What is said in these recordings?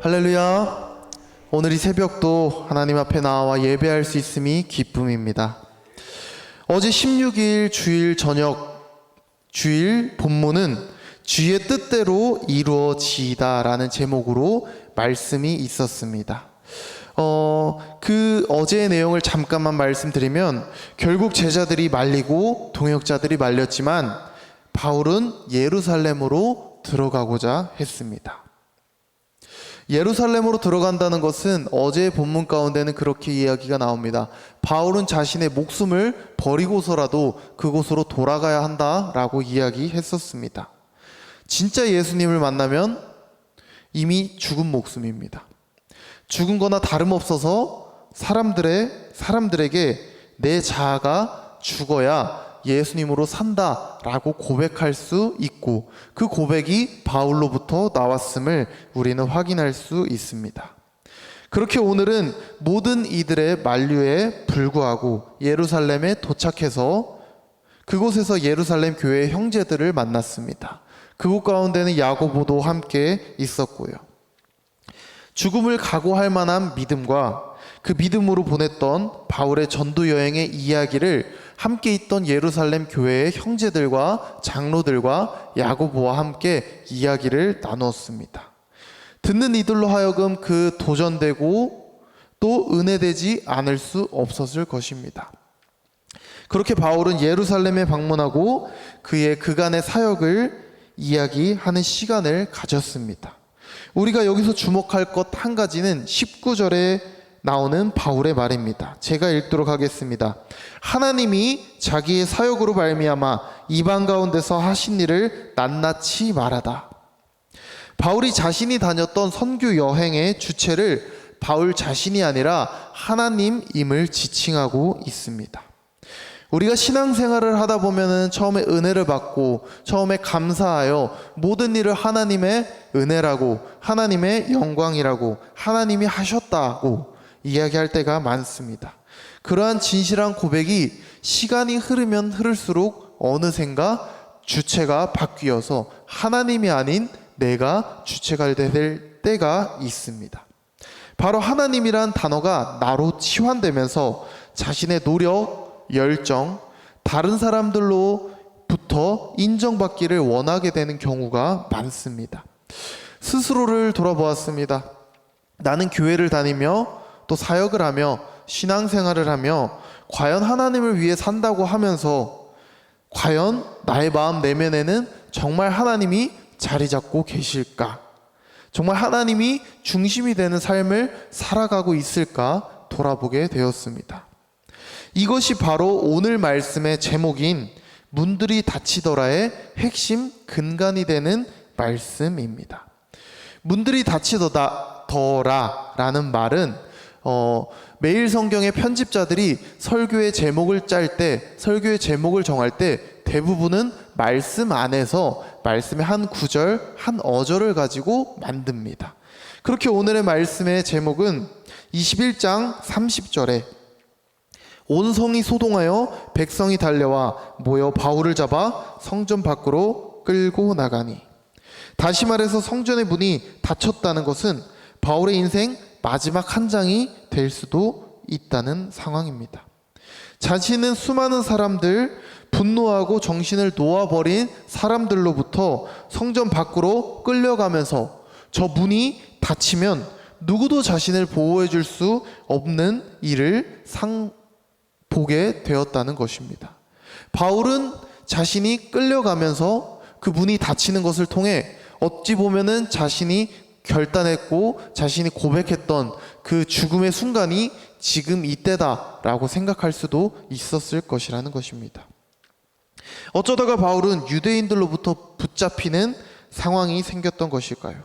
할렐루야. 오늘 이 새벽도 하나님 앞에 나와 예배할 수 있음이 기쁨입니다. 어제 16일 주일 저녁 주일 본문은 주의 뜻대로 이루어지이다 라는 제목으로 말씀이 있었습니다. 그 어제의 내용을 잠깐만 말씀드리면, 결국 제자들이 말리고 동역자들이 말렸지만 바울은 예루살렘으로 들어가고자 했습니다. 예루살렘으로 들어간다는 것은 어제의 본문 가운데는 그렇게 이야기가 나옵니다. 바울은 자신의 목숨을 버리고서라도 그곳으로 돌아가야 한다라고 이야기했었습니다. 진짜 예수님을 만나면 이미 죽은 목숨입니다. 죽은 거나 다름없어서 사람들에게 내 자아가 죽어야 예수님으로 산다라고 고백할 수 있고, 그 고백이 바울로부터 나왔음을 우리는 확인할 수 있습니다. 그렇게 오늘은 모든 이들의 만류에 불구하고 예루살렘에 도착해서 그곳에서 예루살렘 교회의 형제들을 만났습니다. 그곳 가운데는 야고보도 함께 있었고요. 죽음을 각오할 만한 믿음과 그 믿음으로 보냈던 바울의 전도 여행의 이야기를 함께 있던 예루살렘 교회의 형제들과 장로들과 야고보와 함께 이야기를 나누었습니다. 듣는 이들로 하여금 그 도전되고 또 은혜되지 않을 수 없었을 것입니다. 그렇게 바울은 예루살렘에 방문하고 그의 그간의 사역을 이야기하는 시간을 가졌습니다. 우리가 여기서 주목할 것 한 가지는 19절에 나오는 바울의 말입니다. 제가 읽도록 하겠습니다. 하나님이 자기의 사역으로 말미암아 이방 가운데서 하신 일을 낱낱이 말하다. 바울이 자신이 다녔던 선교 여행의 주체를 바울 자신이 아니라 하나님임을 지칭하고 있습니다. 우리가 신앙생활을 하다 보면은 처음에 은혜를 받고 처음에 감사하여 모든 일을 하나님의 은혜라고, 하나님의 영광이라고, 하나님이 하셨다고 이야기할 때가 많습니다. 그러한 진실한 고백이 시간이 흐르면 흐를수록 어느샌가 주체가 바뀌어서 하나님이 아닌 내가 주체가 될 때가 있습니다. 바로 하나님이란 단어가 나로 치환되면서 자신의 노력, 열정, 다른 사람들로부터 인정받기를 원하게 되는 경우가 많습니다. 스스로를 돌아보았습니다. 나는 교회를 다니며 또 사역을 하며 신앙생활을 하며 과연 하나님을 위해 산다고 하면서 과연 나의 마음 내면에는 정말 하나님이 자리 잡고 계실까? 정말 하나님이 중심이 되는 삶을 살아가고 있을까 돌아보게 되었습니다. 이것이 바로 오늘 말씀의 제목인 문들이 닫히더라의 핵심 근간이 되는 말씀입니다. 문들이 닫히더라라는 말은 매일 성경의 편집자들이 설교의 제목을 설교의 제목을 정할 때 대부분은 말씀 안에서 말씀의 한 구절, 한 어절을 가지고 만듭니다. 그렇게 오늘의 말씀의 제목은 21장 30절에 온 성이 소동하여 백성이 달려와 모여 바울을 잡아 성전 밖으로 끌고 나가니. 다시 말해서 성전의 문이 닫혔다는 것은 바울의 인생 마지막 한 장이 될 수도 있다는 상황입니다. 자신은 수많은 사람들, 분노하고 정신을 놓아버린 사람들로부터 성전 밖으로 끌려가면서 저 문이 닫히면 누구도 자신을 보호해 줄 수 없는 일을 보게 되었다는 것입니다. 바울은 자신이 끌려가면서 그 문이 닫히는 것을 통해 어찌 보면은 자신이 결단했고 자신이 고백했던 그 죽음의 순간이 지금 이때다라고 생각할 수도 있었을 것이라는 것입니다. 어쩌다가 바울은 유대인들로부터 붙잡히는 상황이 생겼던 것일까요?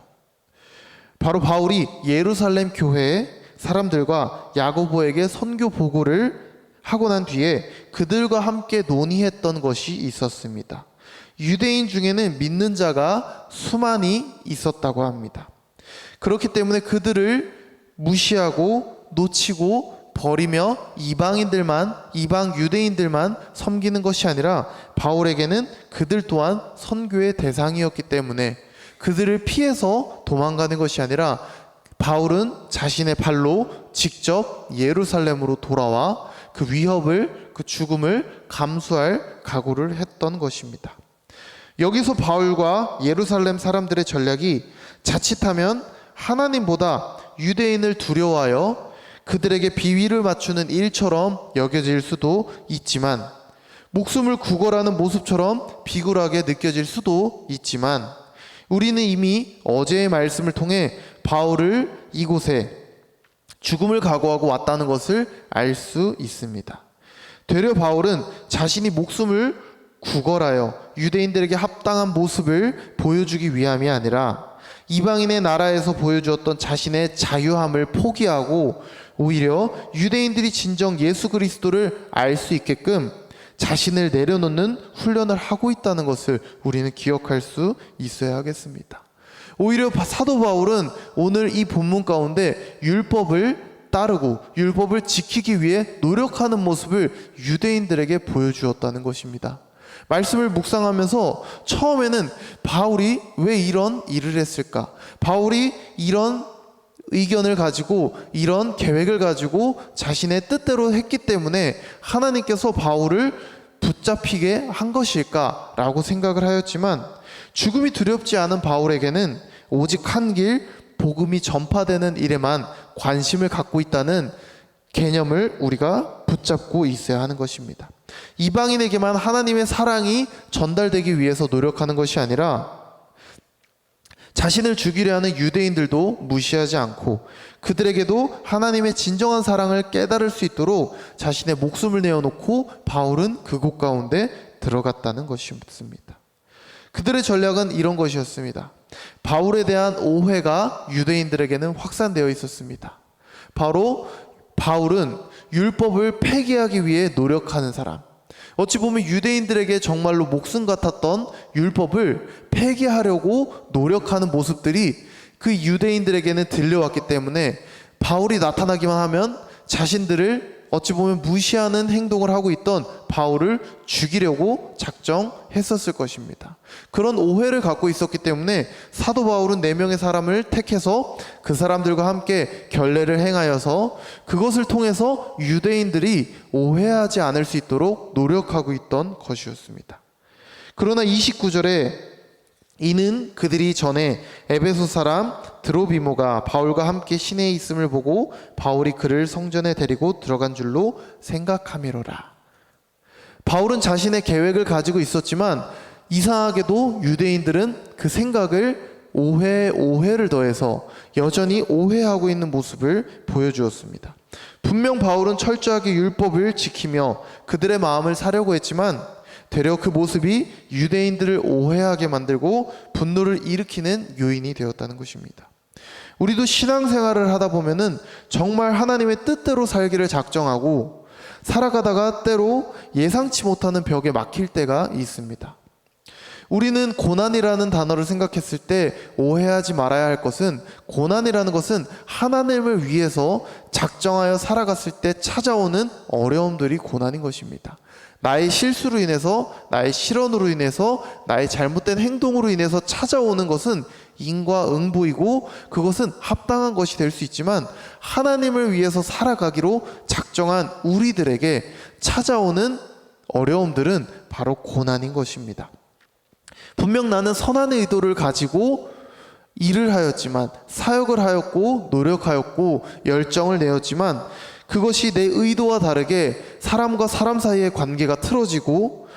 바로 바울이 예루살렘 교회의 사람들과 야고보에게 선교 보고를 하고 난 뒤에 그들과 함께 논의했던 것이 있었습니다. 유대인 중에는 믿는 자가 수많이 있었다고 합니다. 그렇기 때문에 그들을 무시하고 놓치고 버리며 이방 유대인들만 섬기는 것이 아니라 바울에게는 그들 또한 선교의 대상이었기 때문에 그들을 피해서 도망가는 것이 아니라 바울은 자신의 발로 직접 예루살렘으로 돌아와 그 위협을, 그 죽음을 감수할 각오를 했던 것입니다. 여기서 바울과 예루살렘 사람들의 전략이 자칫하면 하나님보다 유대인을 두려워하여 그들에게 비위를 맞추는 일처럼 여겨질 수도 있지만, 목숨을 구걸하는 모습처럼 비굴하게 느껴질 수도 있지만, 우리는 이미 어제의 말씀을 통해 바울을 이곳에 죽음을 각오하고 왔다는 것을 알 수 있습니다. 되려 바울은 자신이 목숨을 구걸하여 유대인들에게 합당한 모습을 보여주기 위함이 아니라 이방인의 나라에서 보여주었던 자신의 자유함을 포기하고 오히려 유대인들이 진정 예수 그리스도를 알 수 있게끔 자신을 내려놓는 훈련을 하고 있다는 것을 우리는 기억할 수 있어야 하겠습니다. 오히려 사도 바울은 오늘 이 본문 가운데 율법을 따르고 율법을 지키기 위해 노력하는 모습을 유대인들에게 보여주었다는 것입니다. 말씀을 묵상하면서 처음에는 바울이 왜 이런 일을 했을까? 바울이 이런 의견을 가지고 이런 계획을 가지고 자신의 뜻대로 했기 때문에 하나님께서 바울을 붙잡히게 한 것일까라고 생각을 하였지만, 죽음이 두렵지 않은 바울에게는 오직 한 길, 복음이 전파되는 일에만 관심을 갖고 있다는 개념을 우리가 붙잡고 있어야 하는 것입니다. 이방인에게만 하나님의 사랑이 전달되기 위해서 노력하는 것이 아니라 자신을 죽이려 하는 유대인들도 무시하지 않고 그들에게도 하나님의 진정한 사랑을 깨달을 수 있도록 자신의 목숨을 내어놓고 바울은 그곳 가운데 들어갔다는 것이었습니다. 그들의 전략은 이런 것이었습니다. 바울에 대한 오해가 유대인들에게는 확산되어 있었습니다. 바로 바울은 율법을 폐기하기 위해 노력하는 사람, 어찌 보면 유대인들에게 정말로 목숨 같았던 율법을 폐기하려고 노력하는 모습들이 그 유대인들에게는 들려왔기 때문에 바울이 나타나기만 하면 자신들을 어찌 보면 무시하는 행동을 하고 있던 바울을 죽이려고 작정했었을 것입니다. 그런 오해를 갖고 있었기 때문에 사도 바울은 4명의 사람을 택해서 그 사람들과 함께 결례를 행하여서 그것을 통해서 유대인들이 오해하지 않을 수 있도록 노력하고 있던 것이었습니다. 그러나 29절에 이는 그들이 전에 에베소 사람 드로비모가 바울과 함께 시내에 있음을 보고 바울이 그를 성전에 데리고 들어간 줄로 생각함이로라. 바울은 자신의 계획을 가지고 있었지만 이상하게도 유대인들은 그 생각을 오해를 더해서 여전히 오해하고 있는 모습을 보여주었습니다. 분명 바울은 철저하게 율법을 지키며 그들의 마음을 사려고 했지만 되려 그 모습이 유대인들을 오해하게 만들고 분노를 일으키는 요인이 되었다는 것입니다. 우리도 신앙생활을 하다 보면은 정말 하나님의 뜻대로 살기를 작정하고 살아가다가 때로 예상치 못하는 벽에 막힐 때가 있습니다. 우리는 고난이라는 단어를 생각했을 때 오해하지 말아야 할 것은, 고난이라는 것은 하나님을 위해서 작정하여 살아갔을 때 찾아오는 어려움들이 고난인 것입니다. 나의 실수로 인해서, 나의 실언으로 인해서, 나의 잘못된 행동으로 인해서 찾아오는 것은 인과응보이고 그것은 합당한 것이 될 수 있지만, 하나님을 위해서 살아가기로 작정한 우리들에게 찾아오는 어려움들은 바로 고난인 것입니다. 분명 나는 선한 의도를 가지고 일을 하였지만, 사역을 하였고 노력하였고 열정을 내었지만 그것이 내 의도와 다르게 사람과 사람 사이의 관계가 틀어지고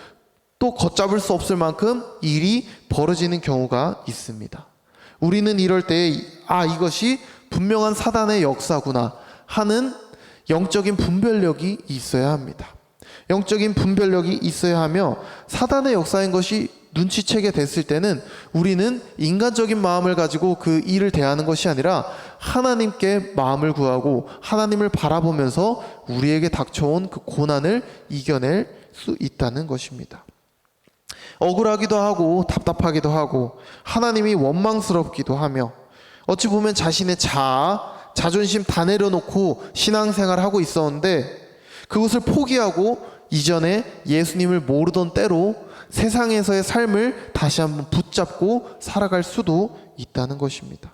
또 걷잡을 수 없을 만큼 일이 벌어지는 경우가 있습니다. 우리는 이럴 때 이것이 분명한 사단의 역사구나 하는 영적인 분별력이 있어야 합니다. 영적인 분별력이 있어야 하며, 사단의 역사인 것이 눈치채게 됐을 때는 우리는 인간적인 마음을 가지고 그 일을 대하는 것이 아니라 하나님께 마음을 구하고 하나님을 바라보면서 우리에게 닥쳐온 그 고난을 이겨낼 수 있다는 것입니다. 억울하기도 하고 답답하기도 하고 하나님이 원망스럽기도 하며, 어찌 보면 자신의 자존심 다 내려놓고 신앙생활을 하고 있었는데 그것을 포기하고 이전에 예수님을 모르던 때로 세상에서의 삶을 다시 한번 붙잡고 살아갈 수도 있다는 것입니다.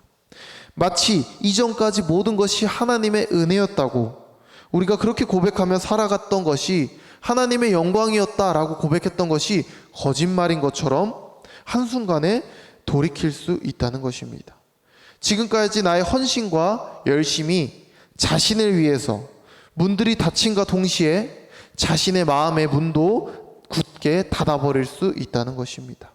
마치 이전까지 모든 것이 하나님의 은혜였다고, 우리가 그렇게 고백하며 살아갔던 것이 하나님의 영광이었다라고 고백했던 것이 거짓말인 것처럼 한순간에 돌이킬 수 있다는 것입니다. 지금까지 나의 헌신과 열심이 자신을 위해서 문들이 닫힘과 동시에 자신의 마음의 문도 굳게 닫아버릴 수 있다는 것입니다.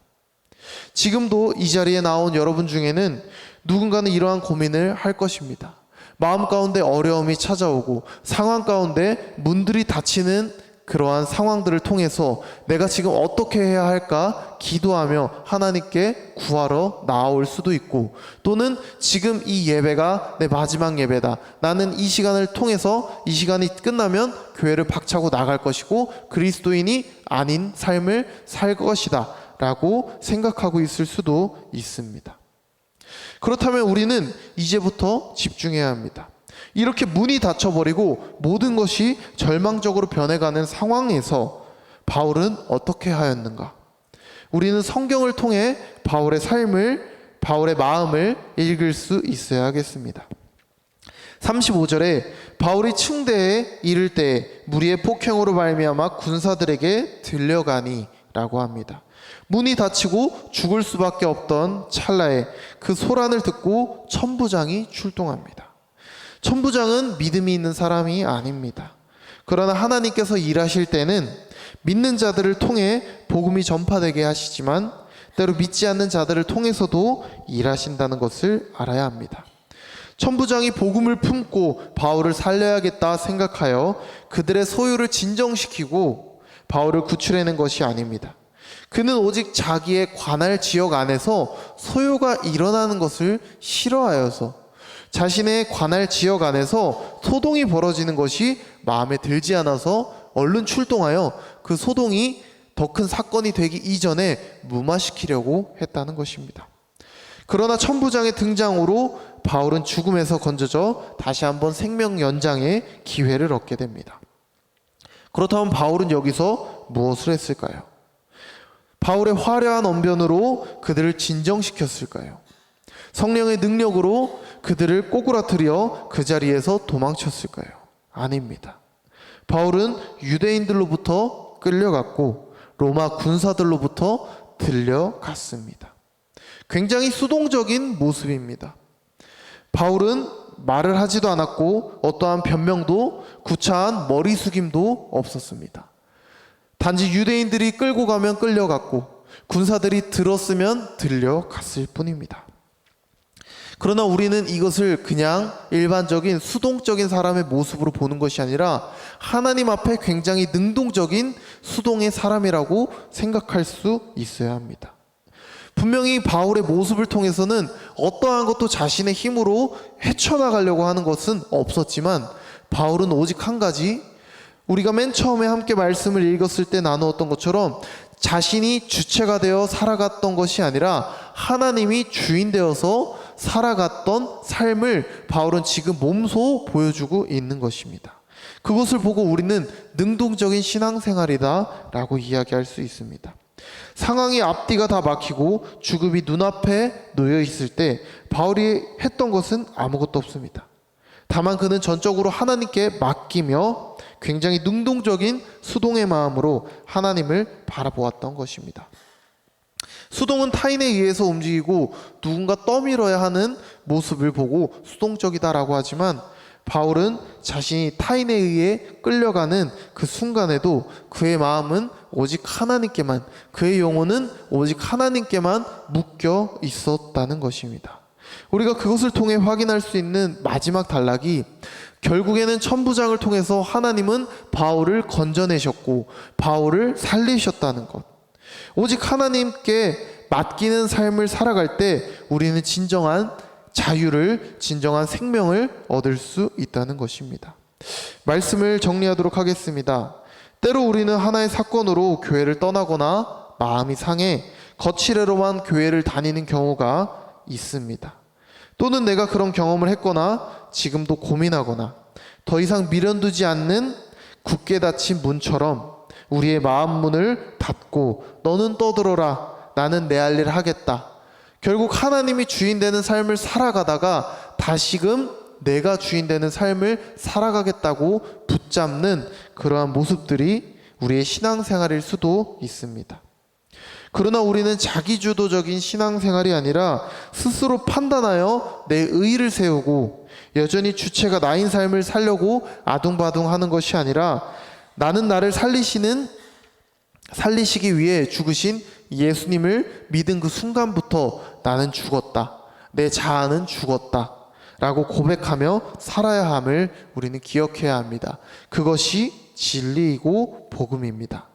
지금도 이 자리에 나온 여러분 중에는 누군가는 이러한 고민을 할 것입니다. 마음 가운데 어려움이 찾아오고 상황 가운데 문들이 닫히는 그러한 상황들을 통해서 내가 지금 어떻게 해야 할까 기도하며 하나님께 구하러 나올 수도 있고, 또는 지금 이 예배가 내 마지막 예배다, 나는 이 시간을 통해서 이 시간이 끝나면 교회를 박차고 나갈 것이고 그리스도인이 아닌 삶을 살 것이다 라고 생각하고 있을 수도 있습니다. 그렇다면 우리는 이제부터 집중해야 합니다. 이렇게 문이 닫혀버리고 모든 것이 절망적으로 변해가는 상황에서 바울은 어떻게 하였는가? 우리는 성경을 통해 바울의 삶을, 바울의 마음을 읽을 수 있어야겠습니다. 35절에 바울이 층대에 이를 때에 무리의 폭행으로 말미암아 군사들에게 들려가니 라고 합니다. 문이 닫히고 죽을 수밖에 없던 찰나에 그 소란을 듣고 천부장이 출동합니다. 천부장은 믿음이 있는 사람이 아닙니다. 그러나 하나님께서 일하실 때는 믿는 자들을 통해 복음이 전파되게 하시지만 때로 믿지 않는 자들을 통해서도 일하신다는 것을 알아야 합니다. 천부장이 복음을 품고 바울을 살려야겠다 생각하여 그들의 소유를 진정시키고 바울을 구출해낸 것이 아닙니다. 그는 오직 자기의 관할 지역 안에서 소요가 일어나는 것을 싫어하여서 자신의 관할 지역 안에서 소동이 벌어지는 것이 마음에 들지 않아서 얼른 출동하여 그 소동이 더 큰 사건이 되기 이전에 무마시키려고 했다는 것입니다. 그러나 천부장의 등장으로 바울은 죽음에서 건져져 다시 한번 생명 연장의 기회를 얻게 됩니다. 그렇다면 바울은 여기서 무엇을 했을까요? 바울의 화려한 언변으로 그들을 진정시켰을까요? 성령의 능력으로 그들을 꼬꾸라뜨려 그 자리에서 도망쳤을까요? 아닙니다. 바울은 유대인들로부터 끌려갔고 로마 군사들로부터 들려갔습니다. 굉장히 수동적인 모습입니다. 바울은 말을 하지도 않았고 어떠한 변명도 구차한 머리 숙임도 없었습니다. 단지 유대인들이 끌고 가면 끌려갔고 군사들이 들었으면 들려갔을 뿐입니다. 그러나 우리는 이것을 그냥 일반적인 수동적인 사람의 모습으로 보는 것이 아니라 하나님 앞에 굉장히 능동적인 수동의 사람이라고 생각할 수 있어야 합니다. 분명히 바울의 모습을 통해서는 어떠한 것도 자신의 힘으로 헤쳐나가려고 하는 것은 없었지만 바울은 오직 한 가지, 우리가 맨 처음에 함께 말씀을 읽었을 때 나누었던 것처럼 자신이 주체가 되어 살아갔던 것이 아니라 하나님이 주인 되어서 살아갔던 삶을 바울은 지금 몸소 보여주고 있는 것입니다. 그것을 보고 우리는 능동적인 신앙생활이다 라고 이야기할 수 있습니다. 상황이 앞뒤가 다 막히고 죽음이 눈앞에 놓여 있을 때 바울이 했던 것은 아무것도 없습니다. 다만 그는 전적으로 하나님께 맡기며 굉장히 능동적인 수동의 마음으로 하나님을 바라보았던 것입니다. 수동은 타인에 의해서 움직이고 누군가 떠밀어야 하는 모습을 보고 수동적이다라고 하지만 바울은 자신이 타인에 의해 끌려가는 그 순간에도 그의 마음은 오직 하나님께만, 그의 영혼은 오직 하나님께만 묶여 있었다는 것입니다. 우리가 그것을 통해 확인할 수 있는 마지막 단락이 결국에는 천부장을 통해서 하나님은 바울을 건져내셨고 바울을 살리셨다는 것. 오직 하나님께 맡기는 삶을 살아갈 때 우리는 진정한 자유를, 진정한 생명을 얻을 수 있다는 것입니다. 말씀을 정리하도록 하겠습니다. 때로 우리는 하나의 사건으로 교회를 떠나거나 마음이 상해 거칠애로만 교회를 다니는 경우가 있습니다. 또는 내가 그런 경험을 했거나 지금도 고민하거나 더 이상 미련두지 않는 굳게 닫힌 문처럼 우리의 마음 문을 닫고 너는 떠들어라, 나는 내 할 일 하겠다. 결국 하나님이 주인 되는 삶을 살아가다가 다시금 내가 주인 되는 삶을 살아가겠다고 붙잡는 그러한 모습들이 우리의 신앙생활일 수도 있습니다. 그러나 우리는 자기주도적인 신앙생활이 아니라 스스로 판단하여 내 의의를 세우고 여전히 주체가 나인 삶을 살려고 아둥바둥하는 것이 아니라 나는 나를 살리시기 위해 죽으신 예수님을 믿은 그 순간부터 나는 죽었다. 내 자아는 죽었다. 라고 고백하며 살아야 함을 우리는 기억해야 합니다. 그것이 진리이고 복음입니다.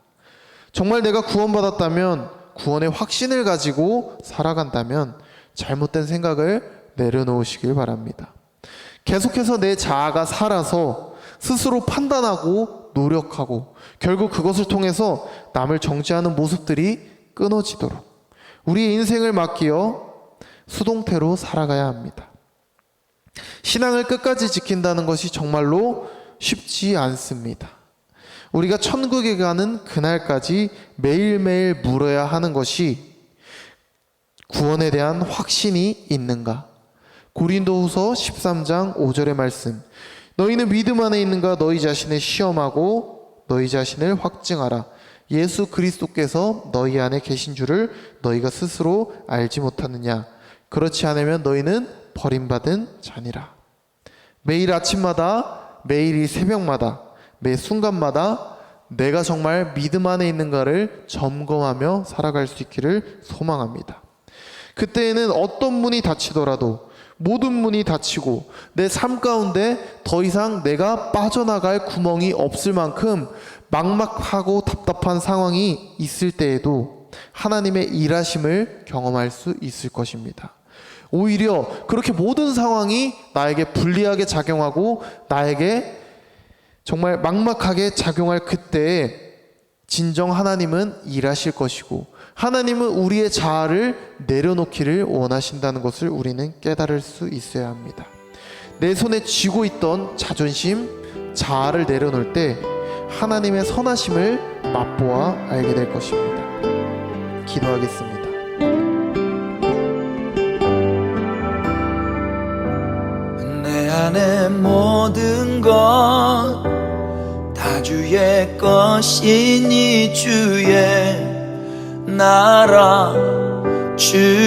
정말 내가 구원받았다면, 구원의 확신을 가지고 살아간다면 잘못된 생각을 내려놓으시길 바랍니다. 계속해서 내 자아가 살아서 스스로 판단하고 노력하고 결국 그것을 통해서 남을 정죄하는 모습들이 끊어지도록 우리의 인생을 맡기어 수동태로 살아가야 합니다. 신앙을 끝까지 지킨다는 것이 정말로 쉽지 않습니다. 우리가 천국에 가는 그날까지 매일매일 물어야 하는 것이 구원에 대한 확신이 있는가? 고린도후서 13장 5절의 말씀, 너희는 믿음 안에 있는가? 너희 자신을 시험하고 너희 자신을 확증하라. 예수 그리스도께서 너희 안에 계신 줄을 너희가 스스로 알지 못하느냐? 그렇지 않으면 너희는 버림받은 자니라. 매일 아침마다, 매일 이 새벽마다, 매 순간마다 내가 정말 믿음 안에 있는가를 점검하며 살아갈 수 있기를 소망합니다. 그때에는 어떤 문이 닫히더라도 모든 문이 닫히고 내 삶 가운데 더 이상 내가 빠져나갈 구멍이 없을 만큼 막막하고 답답한 상황이 있을 때에도 하나님의 일하심을 경험할 수 있을 것입니다. 오히려 그렇게 모든 상황이 나에게 불리하게 작용하고 나에게 정말 막막하게 작용할 그때에 진정 하나님은 일하실 것이고 하나님은 우리의 자아를 내려놓기를 원하신다는 것을 우리는 깨달을 수 있어야 합니다. 내 손에 쥐고 있던 자존심, 자아를 내려놓을 때 하나님의 선하심을 맛보아 알게 될 것입니다. 기도하겠습니다. 내 안에 모든 것 다 주의 것이니 주의 나라 주의